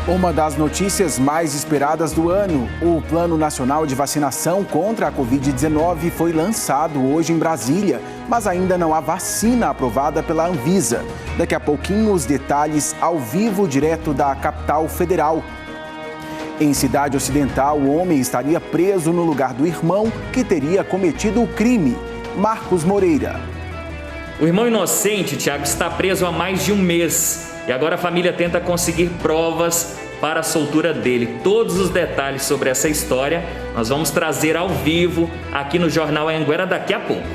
Uma das notícias mais esperadas do ano, o Plano Nacional de Vacinação contra a Covid-19 foi lançado hoje em Brasília, mas ainda não há vacina aprovada pela Anvisa. Daqui a pouquinho os detalhes ao vivo direto da capital federal. Em Cidade Ocidental, o homem estaria preso no lugar do irmão que teria cometido o crime. Marcos Moreira. O irmão inocente, Tiago, está preso há mais de um mês. E agora a família tenta conseguir provas para a soltura dele. Todos os detalhes sobre essa história nós vamos trazer ao vivo aqui no Jornal Anhanguera daqui a pouco.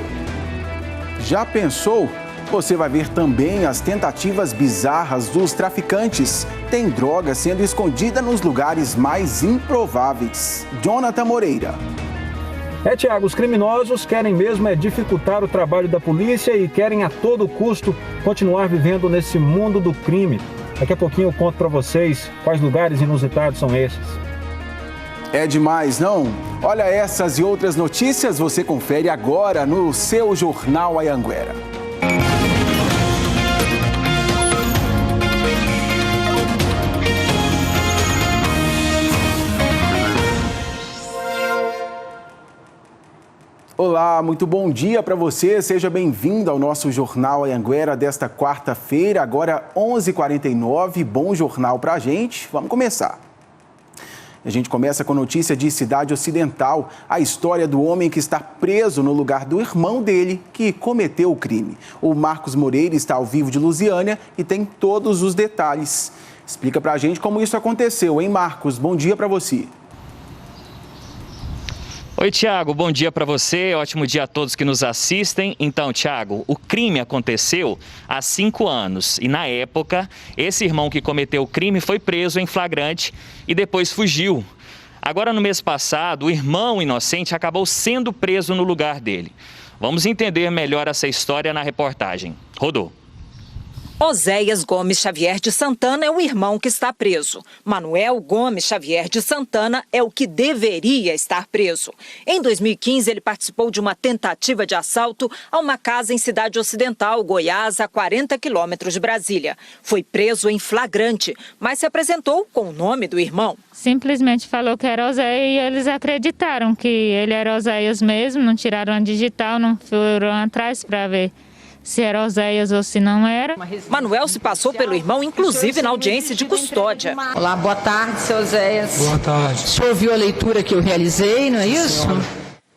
Já pensou? Você vai ver também as tentativas bizarras dos traficantes. Tem droga sendo escondida nos lugares mais improváveis. Jonathan Moreira. Tiago, os criminosos querem mesmo dificultar o trabalho da polícia e querem a todo custo continuar vivendo nesse mundo do crime. Daqui a pouquinho eu conto para vocês quais lugares inusitados são esses. É demais, não? Olha, essas e outras notícias você confere agora no seu Jornal Anhanguera. Olá, muito bom dia para você. Seja bem-vindo ao nosso Jornal Anhanguera desta quarta-feira, agora 11h49. Bom jornal para a gente. Vamos começar. A gente começa com notícia de Cidade Ocidental, a história do homem que está preso no lugar do irmão dele que cometeu o crime. O Marcos Moreira está ao vivo de Lusiânia e tem todos os detalhes. Explica para a gente como isso aconteceu, hein, Marcos? Bom dia para você. Oi, Tiago, bom dia para você, ótimo dia a todos que nos assistem. Então, Tiago, o crime aconteceu há 5 anos e, na época, esse irmão que cometeu o crime foi preso em flagrante e depois fugiu. Agora, no mês passado, o irmão inocente acabou sendo preso no lugar dele. Vamos entender melhor essa história na reportagem. Rodou. Oséias Gomes Xavier de Santana é o irmão que está preso. Manuel Gomes Xavier de Santana é o que deveria estar preso. Em 2015, ele participou de uma tentativa de assalto a uma casa em Cidade Ocidental, Goiás, a 40 quilômetros de Brasília. Foi preso em flagrante, mas se apresentou com o nome do irmão. Simplesmente falou que era Oséias e eles acreditaram que ele era Oséias mesmo, não tiraram a digital, não foram atrás para ver se era Oséias ou se não era. Manuel se passou pelo irmão, inclusive na audiência de custódia. Olá, boa tarde, seu Oséias. Boa tarde. O senhor ouviu a leitura que eu realizei, não é isso?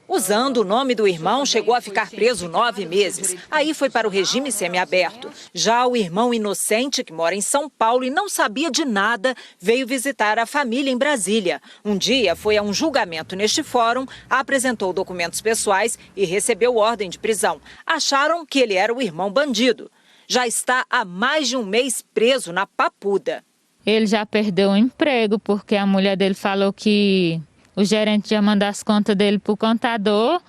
Usando o nome do irmão, chegou a ficar preso 9 meses. Aí foi para o regime semiaberto. Já o irmão inocente, que mora em São Paulo e não sabia de nada, veio visitar a família em Brasília. Um dia foi a um julgamento neste fórum, apresentou documentos pessoais e recebeu ordem de prisão. Acharam que ele era o irmão bandido. Já está há mais de um mês preso na Papuda. Ele já perdeu o emprego porque a mulher dele falou que o gerente já manda as contas dele para o contador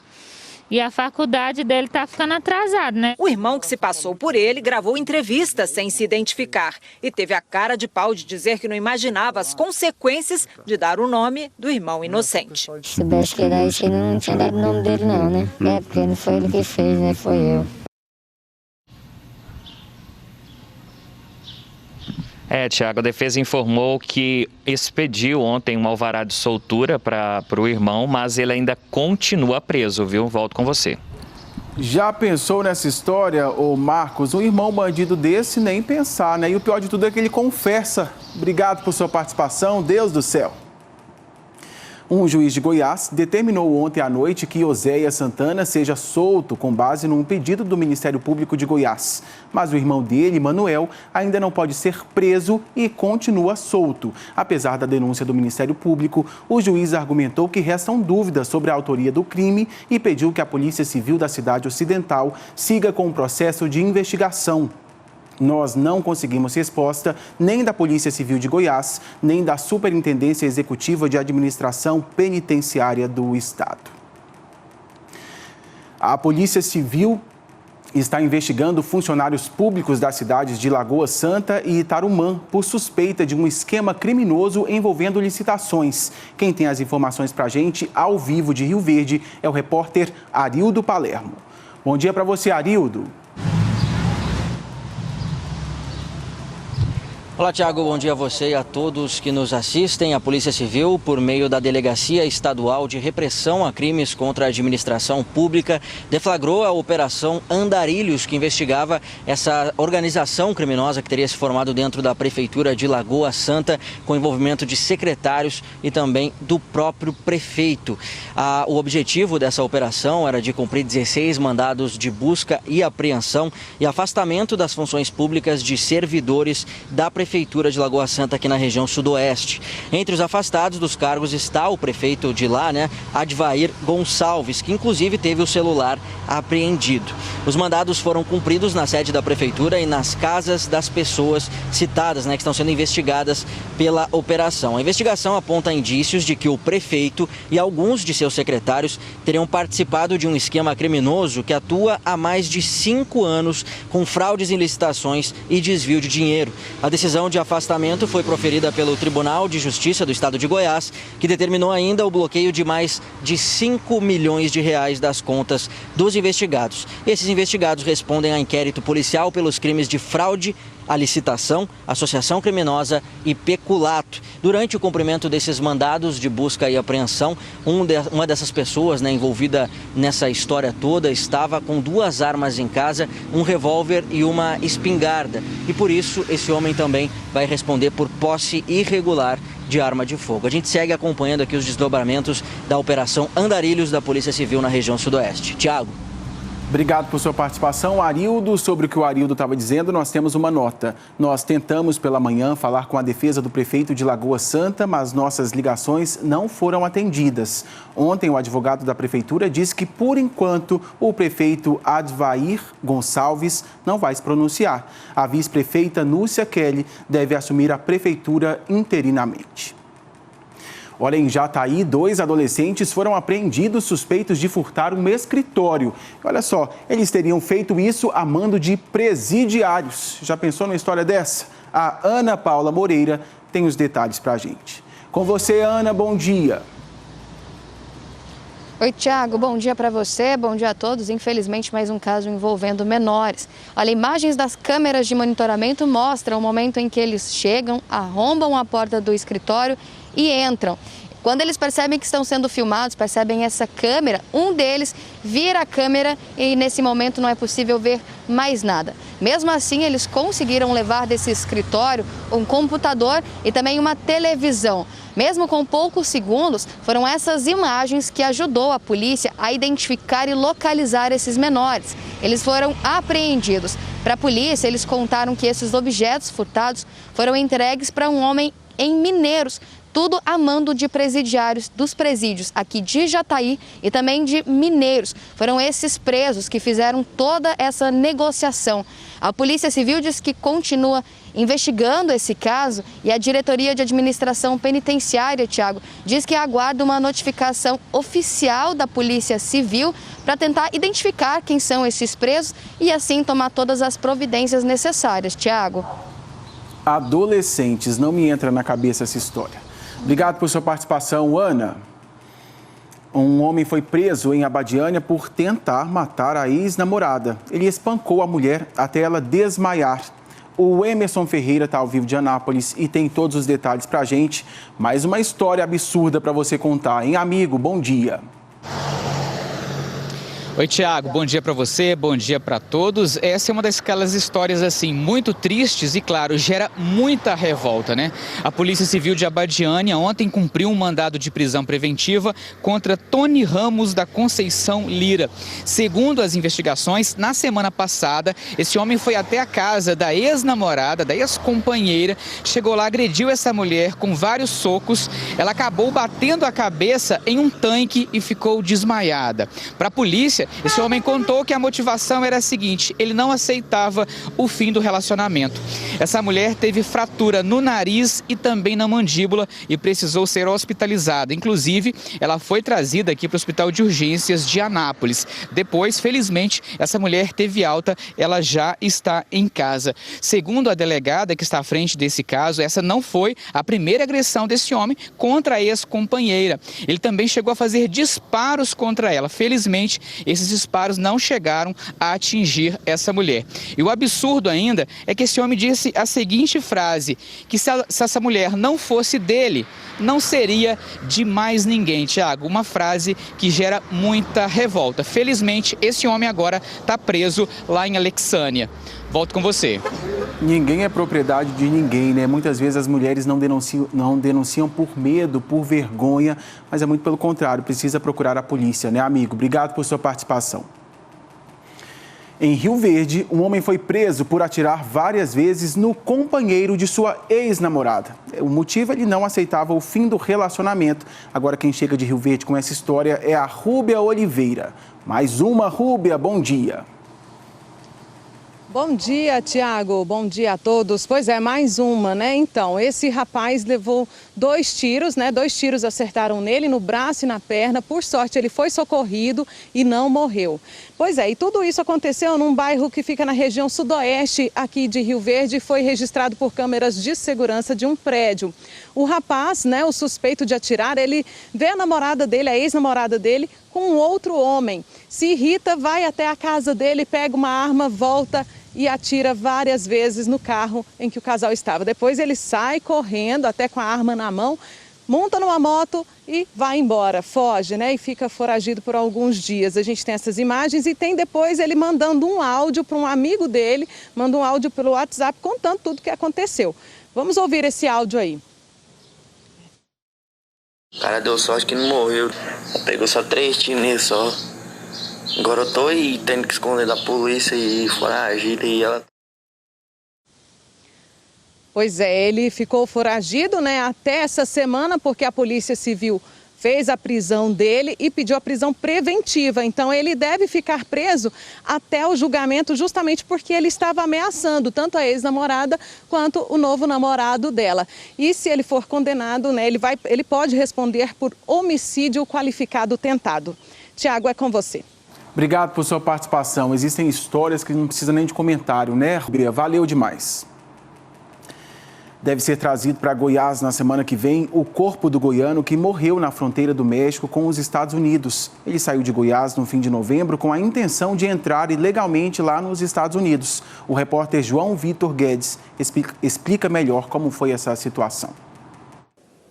e a faculdade dele está ficando atrasada, né? O irmão que se passou por ele gravou entrevistas sem se identificar e teve a cara de pau de dizer que não imaginava as consequências de dar o nome do irmão inocente. Se soubesse que era isso, ele não tinha dado o nome dele não, né? É porque não foi ele que fez, né? Foi eu. Tiago, a defesa informou que expediu ontem um alvará de soltura para o irmão, mas ele ainda continua preso, viu? Volto com você. Já pensou nessa história, ô Marcos? Um irmão bandido desse, nem pensar, né? E o pior de tudo é que ele confessa. Obrigado por sua participação, Deus do céu. Um juiz de Goiás determinou ontem à noite que Oséias Santana seja solto com base num pedido do Ministério Público de Goiás. Mas o irmão dele, Manuel, ainda não pode ser preso e continua solto. Apesar da denúncia do Ministério Público, o juiz argumentou que restam dúvidas sobre a autoria do crime e pediu que a Polícia Civil da Cidade Ocidental siga com o processo de investigação. Nós não conseguimos resposta nem da Polícia Civil de Goiás, nem da Superintendência Executiva de Administração Penitenciária do Estado. A Polícia Civil está investigando funcionários públicos das cidades de Lagoa Santa e Tarumã por suspeita de um esquema criminoso envolvendo licitações. Quem tem as informações para a gente, ao vivo de Rio Verde, é o repórter Arildo Palermo. Bom dia para você, Arildo. Olá, Tiago, bom dia a você e a todos que nos assistem. A Polícia Civil, por meio da Delegacia Estadual de Repressão a Crimes contra a Administração Pública, deflagrou a Operação Andarilhos, que investigava essa organização criminosa que teria se formado dentro da Prefeitura de Lagoa Santa, com envolvimento de secretários e também do próprio prefeito. O objetivo dessa operação era de cumprir 16 mandados de busca e apreensão e afastamento das funções públicas de servidores da Prefeitura de Lagoa Santa, aqui na região sudoeste. Entre os afastados dos cargos está o prefeito de lá, Advair Gonçalves, que inclusive teve o celular apreendido. Os mandados foram cumpridos na sede da Prefeitura e nas casas das pessoas citadas, que estão sendo investigadas pela operação. A investigação aponta indícios de que o prefeito e alguns de seus secretários teriam participado de um esquema criminoso que atua há mais de 5 anos com fraudes em licitações e desvio de dinheiro. A decisão de afastamento foi proferida pelo Tribunal de Justiça do Estado de Goiás, que determinou ainda o bloqueio de mais de 5 milhões de reais das contas dos investigados. Esses investigados respondem a inquérito policial pelos crimes de fraude à licitação, associação criminosa e peculato. Durante o cumprimento desses mandados de busca e apreensão, uma dessas pessoas envolvida nessa história toda estava com 2 armas em casa, um revólver e uma espingarda. E por isso esse homem também vai responder por posse irregular de arma de fogo. A gente segue acompanhando aqui os desdobramentos da Operação Andarilhos da Polícia Civil na região sudoeste. Tiago. Obrigado por sua participação, Arildo. Sobre o que o Arildo estava dizendo, nós temos uma nota. Nós tentamos pela manhã falar com a defesa do prefeito de Lagoa Santa, mas nossas ligações não foram atendidas. Ontem, o advogado da prefeitura disse que, por enquanto, o prefeito Advair Gonçalves não vai se pronunciar. A vice-prefeita Núcia Kelly deve assumir a prefeitura interinamente. Olha, em Jataí, 2 adolescentes foram apreendidos suspeitos de furtar um escritório. Olha só, eles teriam feito isso a mando de presidiários. Já pensou numa história dessa? A Ana Paula Moreira tem os detalhes pra gente. Com você, Ana, bom dia. Oi, Tiago, bom dia para você, bom dia a todos. Infelizmente, mais um caso envolvendo menores. Olha, imagens das câmeras de monitoramento mostram o momento em que eles chegam, arrombam a porta do escritório e entram. Quando eles percebem que estão sendo filmados, percebem essa câmera, um deles vira a câmera e nesse momento não é possível ver mais nada. Mesmo assim, eles conseguiram levar desse escritório um computador e também uma televisão. Mesmo com poucos segundos, foram essas imagens que ajudou a polícia a identificar e localizar esses menores. Eles foram apreendidos. Para a polícia, eles contaram que esses objetos furtados foram entregues para um homem em Mineiros, tudo a mando de presidiários dos presídios aqui de Jataí e também de Mineiros. Foram esses presos que fizeram toda essa negociação. A Polícia Civil diz que continua investigando esse caso e a Diretoria de Administração Penitenciária, Tiago, diz que aguarda uma notificação oficial da Polícia Civil para tentar identificar quem são esses presos e assim tomar todas as providências necessárias. Tiago. Adolescentes, não me entra na cabeça essa história. Obrigado por sua participação, Ana. Um homem foi preso em Abadiânia por tentar matar a ex-namorada. Ele espancou a mulher até ela desmaiar. O Emerson Ferreira está ao vivo de Anápolis e tem todos os detalhes para a gente. Mais uma história absurda para você contar, hein, amigo? Bom dia. Oi, Tiago, bom dia para você, bom dia para todos. Essa é uma daquelas histórias assim muito tristes e, claro, gera muita revolta, né? A Polícia Civil de Abadiânia ontem cumpriu um mandado de prisão preventiva contra Tony Ramos da Conceição Lira. Segundo as investigações, na semana passada, esse homem foi até a casa da ex-namorada, da ex-companheira, chegou lá, agrediu essa mulher com vários socos, ela acabou batendo a cabeça em um tanque e ficou desmaiada. Para a polícia, esse homem contou que a motivação era a seguinte: ele não aceitava o fim do relacionamento. Essa mulher teve fratura no nariz e também na mandíbula e precisou ser hospitalizada. Inclusive, ela foi trazida aqui para o Hospital de Urgências de Anápolis. Depois, felizmente, essa mulher teve alta, ela já está em casa. Segundo a delegada que está à frente desse caso, essa não foi a primeira agressão desse homem contra a ex-companheira. Ele também chegou a fazer disparos contra ela. Felizmente, esses disparos não chegaram a atingir essa mulher. E o absurdo ainda é que esse homem disse a seguinte frase, que se essa mulher não fosse dele, não seria de mais ninguém, Tiago. Uma frase que gera muita revolta. Felizmente, esse homem agora está preso lá em Alexânia. Volto com você. Ninguém é propriedade de ninguém, né? Muitas vezes as mulheres não denunciam por medo, por vergonha, mas é muito pelo contrário, precisa procurar a polícia, né, amigo? Obrigado por sua participação. Em Rio Verde, um homem foi preso por atirar várias vezes no companheiro de sua ex-namorada. O motivo, ele não aceitava o fim do relacionamento. Agora quem chega de Rio Verde com essa história é a Rúbia Oliveira. Mais uma, Rúbia, bom dia. Bom dia, Tiago. Bom dia a todos. Pois é, mais uma, né? Então, esse rapaz levou 2 tiros, né? 2 tiros acertaram nele, no braço e na perna. Por sorte, ele foi socorrido e não morreu. Pois é, e tudo isso aconteceu num bairro que fica na região sudoeste aqui de Rio Verde e foi registrado por câmeras de segurança de um prédio. O rapaz, né, o suspeito de atirar, ele vê a namorada dele, a ex-namorada dele, com um outro homem. Se irrita, vai até a casa dele, pega uma arma, volta e atira várias vezes no carro em que o casal estava. Depois ele sai correndo, até com a arma na mão, monta numa moto e vai embora, foge, né? E fica foragido por alguns dias. A gente tem essas imagens e tem depois ele mandando um áudio para um amigo dele, manda um áudio pelo WhatsApp contando tudo o que aconteceu. Vamos ouvir esse áudio aí. O cara deu sorte que não morreu. Pegou só 3 tiros nele só. Agora eu tô aí tendo que esconder da polícia e foragido e ela... Pois é, ele ficou foragido, né, até essa semana porque a Polícia Civil fez a prisão dele e pediu a prisão preventiva. Então ele deve ficar preso até o julgamento justamente porque ele estava ameaçando tanto a ex-namorada quanto o novo namorado dela. E se ele for condenado, né, ele pode responder por homicídio qualificado tentado. Tiago, é com você. Obrigado por sua participação. Existem histórias que não precisam nem de comentário, né, Rúbia? Valeu demais. Deve ser trazido para Goiás na semana que vem o corpo do goiano que morreu na fronteira do México com os Estados Unidos. Ele saiu de Goiás no fim de novembro com a intenção de entrar ilegalmente lá nos Estados Unidos. O repórter João Vitor Guedes explica melhor como foi essa situação.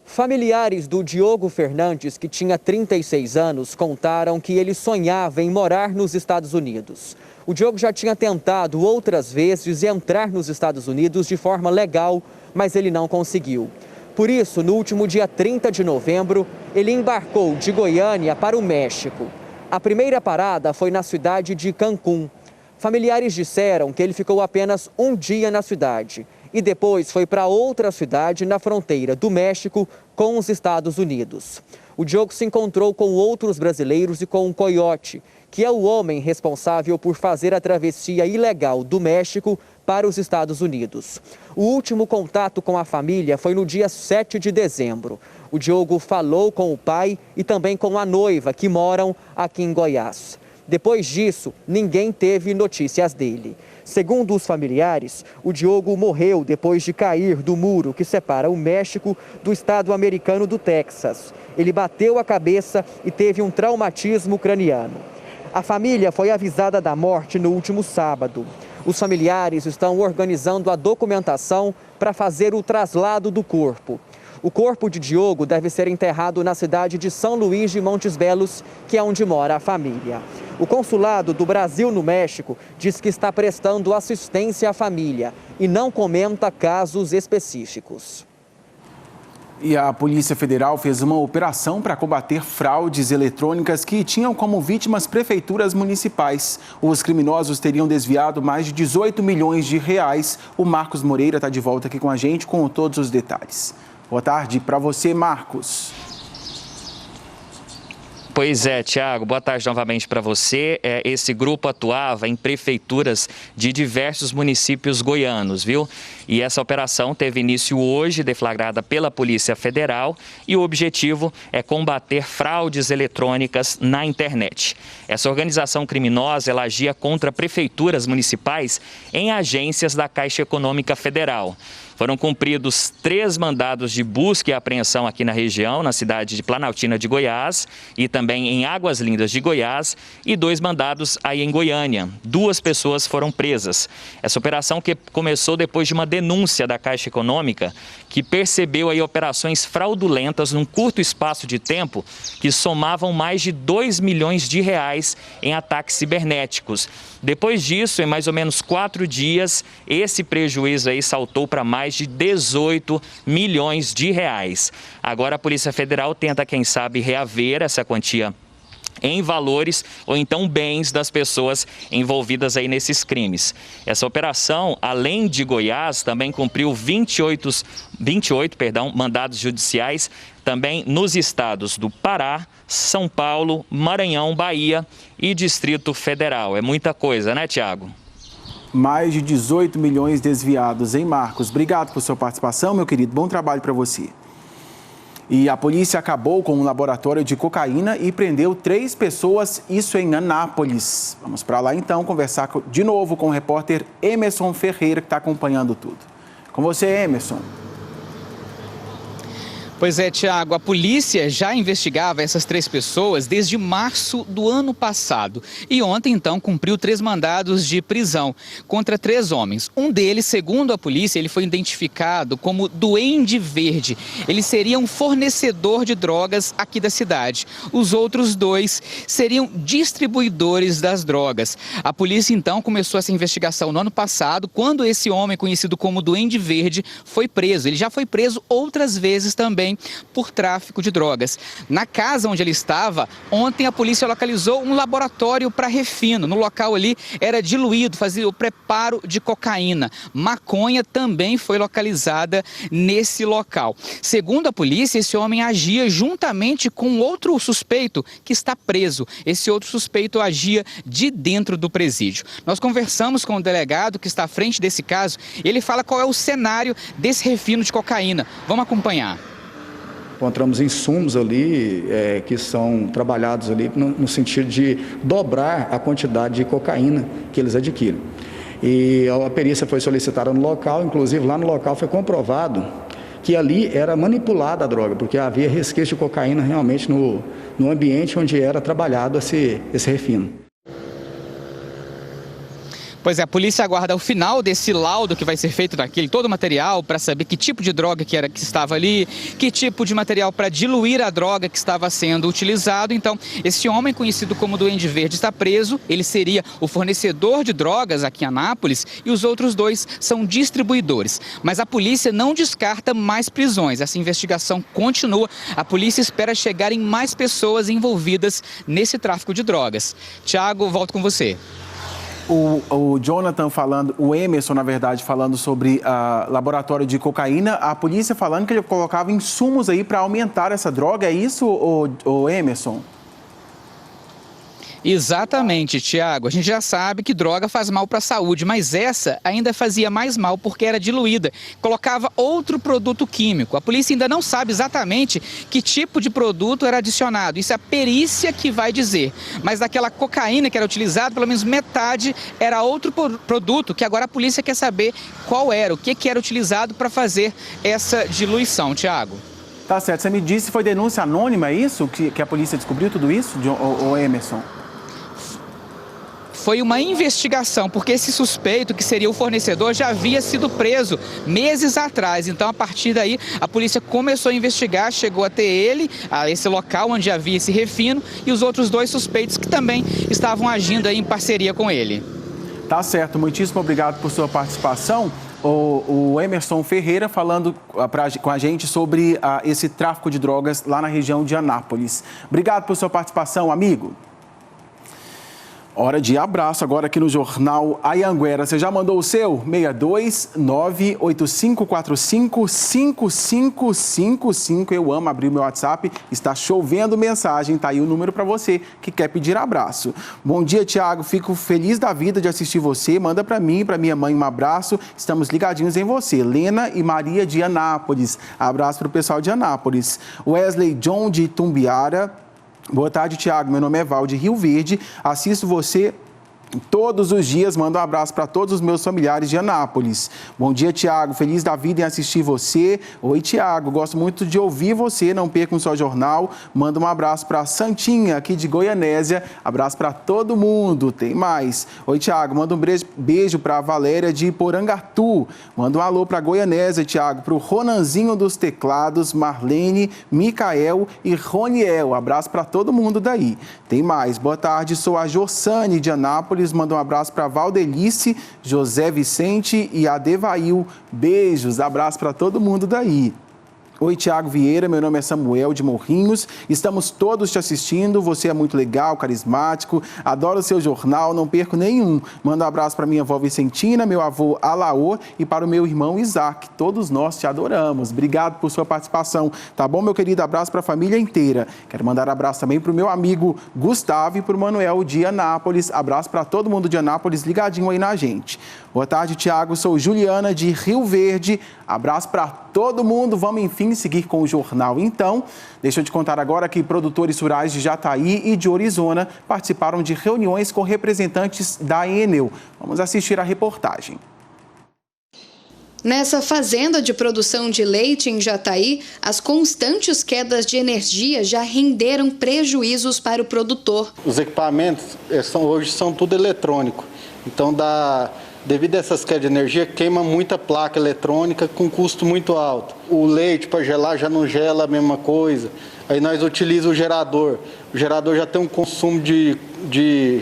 Familiares do Diogo Fernandes, que tinha 36 anos, contaram que ele sonhava em morar nos Estados Unidos. O Diogo já tinha tentado outras vezes entrar nos Estados Unidos de forma legal, mas ele não conseguiu. Por isso, no último dia 30 de novembro, ele embarcou de Goiânia para o México. A primeira parada foi na cidade de Cancún. Familiares disseram que ele ficou apenas um dia na cidade e depois foi para outra cidade na fronteira do México com os Estados Unidos. O Diogo se encontrou com outros brasileiros e com um coiote, que é o homem responsável por fazer a travessia ilegal do México para os Estados Unidos. O último contato com a família foi no dia 7 de dezembro. O Diogo falou com o pai e também com a noiva, que moram aqui em Goiás. Depois disso, ninguém teve notícias dele. Segundo os familiares, o Diogo morreu depois de cair do muro que separa o México do estado americano do Texas. Ele bateu a cabeça e teve um traumatismo craniano. A família foi avisada da morte no último sábado. Os familiares estão organizando a documentação para fazer o traslado do corpo. O corpo de Diogo deve ser enterrado na cidade de São Luís de Montes Belos, que é onde mora a família. O consulado do Brasil no México diz que está prestando assistência à família e não comenta casos específicos. E a Polícia Federal fez uma operação para combater fraudes eletrônicas que tinham como vítimas prefeituras municipais. Os criminosos teriam desviado mais de 18 milhões de reais. O Marcos Moreira está de volta aqui com a gente com todos os detalhes. Boa tarde para você, Marcos. Pois é, Tiago, boa tarde novamente para você. Esse grupo atuava em prefeituras de diversos municípios goianos, viu? E essa operação teve início hoje, deflagrada pela Polícia Federal, e o objetivo é combater fraudes eletrônicas na internet. Essa organização criminosa, ela agia contra prefeituras municipais em agências da Caixa Econômica Federal. Foram cumpridos 3 mandados de busca e apreensão aqui na região, na cidade de Planaltina de Goiás e também em Águas Lindas de Goiás, e 2 mandados aí em Goiânia. 2 pessoas foram presas. Essa operação que começou depois de uma denúncia da Caixa Econômica, que percebeu aí operações fraudulentas num curto espaço de tempo que somavam mais de 2 milhões de reais em ataques cibernéticos. Depois disso, em mais ou menos 4 dias, esse prejuízo aí saltou para mais de 18 milhões de reais. Agora a Polícia Federal tenta, quem sabe, reaver essa quantia em valores ou então bens das pessoas envolvidas aí nesses crimes. Essa operação, além de Goiás, também cumpriu 28 mandados judiciais também nos estados do Pará, São Paulo, Maranhão, Bahia e Distrito Federal. É muita coisa, né, Tiago? Mais de 18 milhões desviados, hein, Marcos? Obrigado por sua participação, meu querido. Bom trabalho para você. E a polícia acabou com um laboratório de cocaína e prendeu 3 pessoas, isso em Anápolis. Vamos para lá então conversar de novo com o repórter Emerson Ferreira, que está acompanhando tudo. Com você, Emerson. Pois é, Tiago, a polícia já investigava essas 3 pessoas desde março do ano passado. E ontem, então, cumpriu 3 mandados de prisão contra 3 homens. Um deles, segundo a polícia, ele foi identificado como Duende Verde. Ele seria um fornecedor de drogas aqui da cidade. Os outros 2 seriam distribuidores das drogas. A polícia, então, começou essa investigação no ano passado, quando esse homem, conhecido como Duende Verde, foi preso. Ele já foi preso outras vezes também por tráfico de drogas. Na casa onde ele estava, ontem a polícia localizou um laboratório para refino. No local ali era diluído, fazia o preparo de cocaína. Maconha também foi localizada nesse local. Segundo a polícia, esse homem agia juntamente com outro suspeito que está preso. Esse outro suspeito agia de dentro do presídio. Nós conversamos com o delegado que está à frente desse caso. Ele fala qual é o cenário desse refino de cocaína. Vamos acompanhar. Encontramos insumos ali que são trabalhados ali no sentido de dobrar a quantidade de cocaína que eles adquirem. E a perícia foi solicitada no local, inclusive lá no local foi comprovado que ali era manipulada a droga, porque havia resquício de cocaína realmente no ambiente onde era trabalhado esse refino. Pois é, a polícia aguarda o final desse laudo que vai ser feito daquele todo o material para saber que tipo de droga que estava ali, que tipo de material para diluir a droga que estava sendo utilizado. Então, esse homem conhecido como Duende Verde está preso, ele seria o fornecedor de drogas aqui em Anápolis e os outros 2 são distribuidores. Mas a polícia não descarta mais prisões, essa investigação continua, a polícia espera chegar em mais pessoas envolvidas nesse tráfico de drogas. Tiago, volto com você. O Jonathan falando, o Emerson, na verdade, falando sobre laboratório de cocaína, a polícia falando que ele colocava insumos aí para aumentar essa droga, é isso, o Emerson? Exatamente, Tiago. A gente já sabe que droga faz mal para a saúde, mas essa ainda fazia mais mal porque era diluída. Colocava outro produto químico. A polícia ainda não sabe exatamente que tipo de produto era adicionado. Isso é a perícia que vai dizer. Mas daquela cocaína que era utilizada, pelo menos metade era outro produto que agora a polícia quer saber qual era, o que era utilizado para fazer essa diluição, Tiago. Tá certo. Você me disse, foi denúncia anônima, é isso? Que a polícia descobriu tudo isso, o Emerson? Foi uma investigação, porque esse suspeito, que seria o fornecedor, já havia sido preso meses atrás. Então, a partir daí, a polícia começou a investigar, chegou até ele, a esse local onde havia esse refino, e os outros 2 suspeitos que também estavam agindo aí em parceria com ele. Tá certo, muitíssimo obrigado por sua participação. O Emerson Ferreira falando com a gente sobre esse tráfico de drogas lá na região de Anápolis. Obrigado por sua participação, amigo. Hora de abraço agora aqui no Jornal Anhanguera. Você já mandou o seu? 62985455555. Eu amo abrir o meu WhatsApp. Está chovendo mensagem. Tá aí o número para você que quer pedir abraço. Bom dia, Tiago. Fico feliz da vida de assistir você. Manda para mim, para minha mãe um abraço. Estamos ligadinhos em você. Lena e Maria de Anápolis. Abraço para o pessoal de Anápolis. Wesley John de Tumbiara. Boa tarde, Tiago. Meu nome é Val de Rio Verde. Assisto você Todos os dias mando um abraço para todos os meus familiares de Anápolis. Bom dia, Tiago. Feliz da vida em assistir você. Oi, Tiago. Gosto muito de ouvir você. Não perca um só jornal. Manda um abraço para Santinha, aqui de Goianésia. Abraço para todo mundo. Tem mais. Oi, Tiago. Manda um beijo para a Valéria de Porangatu. Manda um alô para Goianésia, Tiago. Para o Ronanzinho dos Teclados, Marlene, Micael e Roniel. Abraço para todo mundo daí. Tem mais. Boa tarde. Sou a Jossane de Anápolis. Manda um abraço para Valdelice, José Vicente e Adevail. Beijos, abraço para todo mundo daí. Oi, Tiago Vieira, meu nome é Samuel de Morrinhos, estamos todos te assistindo, você é muito legal, carismático, adoro o seu jornal, não perco nenhum. Manda um abraço para minha avó Vicentina, meu avô Alaô e para o meu irmão Isaac, todos nós te adoramos. Obrigado por sua participação, tá bom, meu querido? Abraço para a família inteira. Quero mandar abraço também para o meu amigo Gustavo e para o Manuel de Anápolis. Abraço para todo mundo de Anápolis ligadinho aí na gente. Boa tarde, Tiago, sou Juliana de Rio Verde. Abraço para todo mundo. Vamos, enfim, seguir com o jornal. Então, deixa eu te contar agora que produtores rurais de Jataí e de Orizona participaram de reuniões com representantes da Enel. Vamos assistir a reportagem. Nessa fazenda de produção de leite em Jataí, as constantes quedas de energia já renderam prejuízos para o produtor. Os equipamentos hoje são tudo eletrônico. Então, devido a essas quedas de energia, queima muita placa eletrônica com custo muito alto. O leite para gelar já não gela a mesma coisa. Aí nós utilizamos o gerador. O gerador já tem um consumo de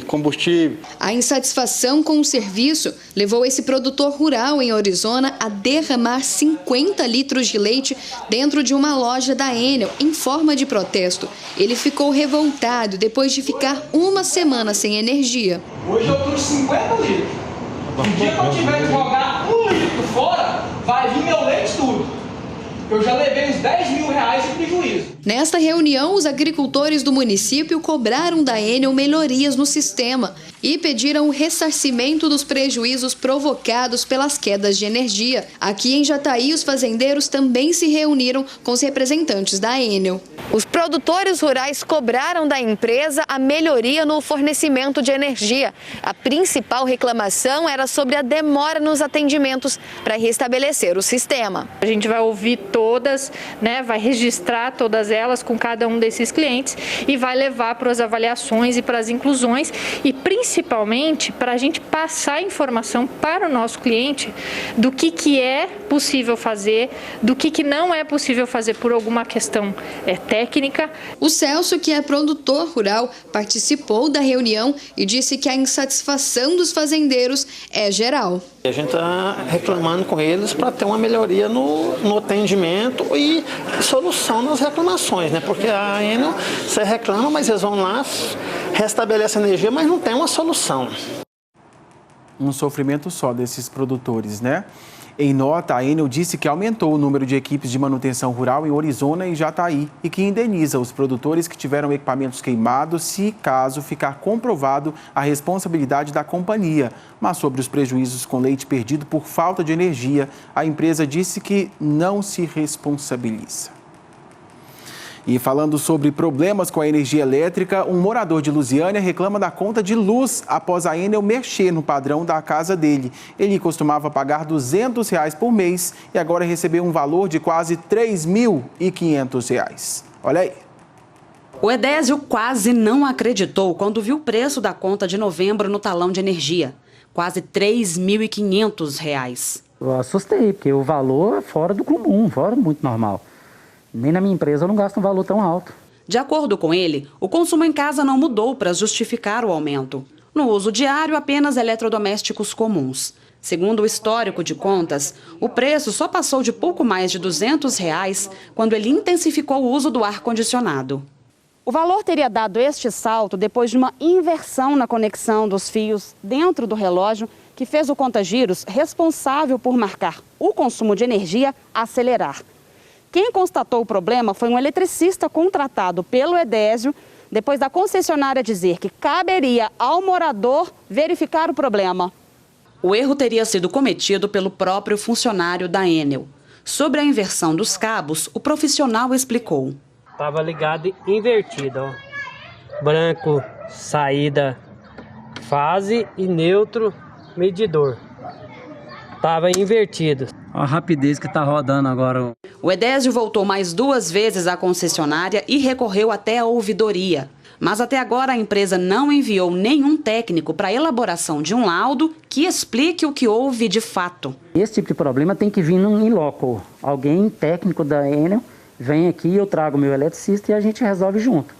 combustível. A insatisfação com o serviço levou esse produtor rural em Orizona a derramar 50 litros de leite dentro de uma loja da Enel, em forma de protesto. Ele ficou revoltado depois de ficar uma semana sem energia. Hoje eu trouxe 50 litros. O dia que eu tiver que jogar 1 litro fora, vai vir meu leite tudo. Eu já levei uns 10 mil reais de prejuízo. Nesta reunião, os agricultores do município cobraram da Enel melhorias no sistema e pediram o ressarcimento dos prejuízos provocados pelas quedas de energia. Aqui em Jataí, os fazendeiros também se reuniram com os representantes da Enel. Os produtores rurais cobraram da empresa a melhoria no fornecimento de energia. A principal reclamação era sobre a demora nos atendimentos para restabelecer o sistema. A gente vai ouvir todas, vai registrar todas elas com cada um desses clientes e vai levar para as avaliações e para as inclusões e principalmente para a gente passar informação para o nosso cliente do que é possível fazer, do que não é possível fazer por alguma questão técnica. O Celso, que é produtor rural, participou da reunião e disse que a insatisfação dos fazendeiros é geral. A gente está reclamando com eles para ter uma melhoria no atendimento e solução nas reclamações, Porque a Enel, você reclama, mas eles vão lá, restabelecem a energia, mas não tem uma solução. Um sofrimento só desses produtores, Em nota, a Enel disse que aumentou o número de equipes de manutenção rural em Orizona e Jataí e que indeniza os produtores que tiveram equipamentos queimados se, caso ficar comprovado, a responsabilidade da companhia. Mas sobre os prejuízos com leite perdido por falta de energia, a empresa disse que não se responsabiliza. E falando sobre problemas com a energia elétrica, um morador de Lusiânia reclama da conta de luz após a Enel mexer no padrão da casa dele. Ele costumava pagar R$ 200 por mês e agora recebeu um valor de quase R$ 3.500. Olha aí. O Edésio quase não acreditou quando viu o preço da conta de novembro no talão de energia. Quase R$ 3.500. Eu assustei, porque o valor é fora do comum, fora muito normal. Nem na minha empresa eu não gasto um valor tão alto. De acordo com ele, o consumo em casa não mudou para justificar o aumento. No uso diário, apenas eletrodomésticos comuns. Segundo o histórico de contas, o preço só passou de pouco mais de R$ 200 quando ele intensificou o uso do ar-condicionado. O valor teria dado este salto depois de uma inversão na conexão dos fios dentro do relógio, que fez o conta-giros responsável por marcar o consumo de energia acelerar. Quem constatou o problema foi um eletricista contratado pelo Edésio, depois da concessionária dizer que caberia ao morador verificar o problema. O erro teria sido cometido pelo próprio funcionário da Enel. Sobre a inversão dos cabos, o profissional explicou. Estava ligado invertido, Branco, saída fase e neutro medidor. Estava invertido. A rapidez que está rodando agora. O Edésio voltou mais 2 vezes à concessionária e recorreu até a ouvidoria. Mas até agora a empresa não enviou nenhum técnico para a elaboração de um laudo que explique o que houve de fato. Esse tipo de problema tem que vir in loco. Alguém técnico da Enel vem aqui, eu trago o meu eletricista e a gente resolve junto.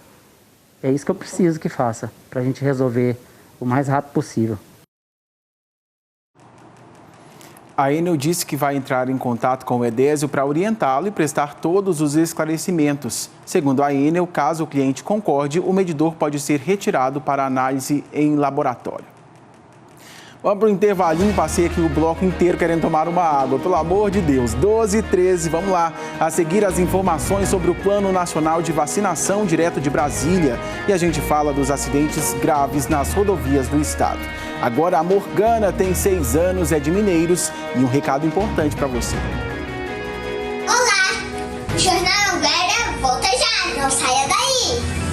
É isso que eu preciso que faça, para a gente resolver o mais rápido possível. A Enel disse que vai entrar em contato com o Edésio para orientá-lo e prestar todos os esclarecimentos. Segundo a Enel, caso o cliente concorde, o medidor pode ser retirado para análise em laboratório. Vamos para o intervalinho, passei aqui o bloco inteiro querendo tomar uma água. Pelo amor de Deus, 12h13, vamos lá. A seguir as informações sobre o Plano Nacional de Vacinação direto de Brasília. E a gente fala dos acidentes graves nas rodovias do estado. Agora a Morgana tem 6 anos, é de Mineiros e um recado importante para você. Olá, o Jornal Vera volta já, não saia daí.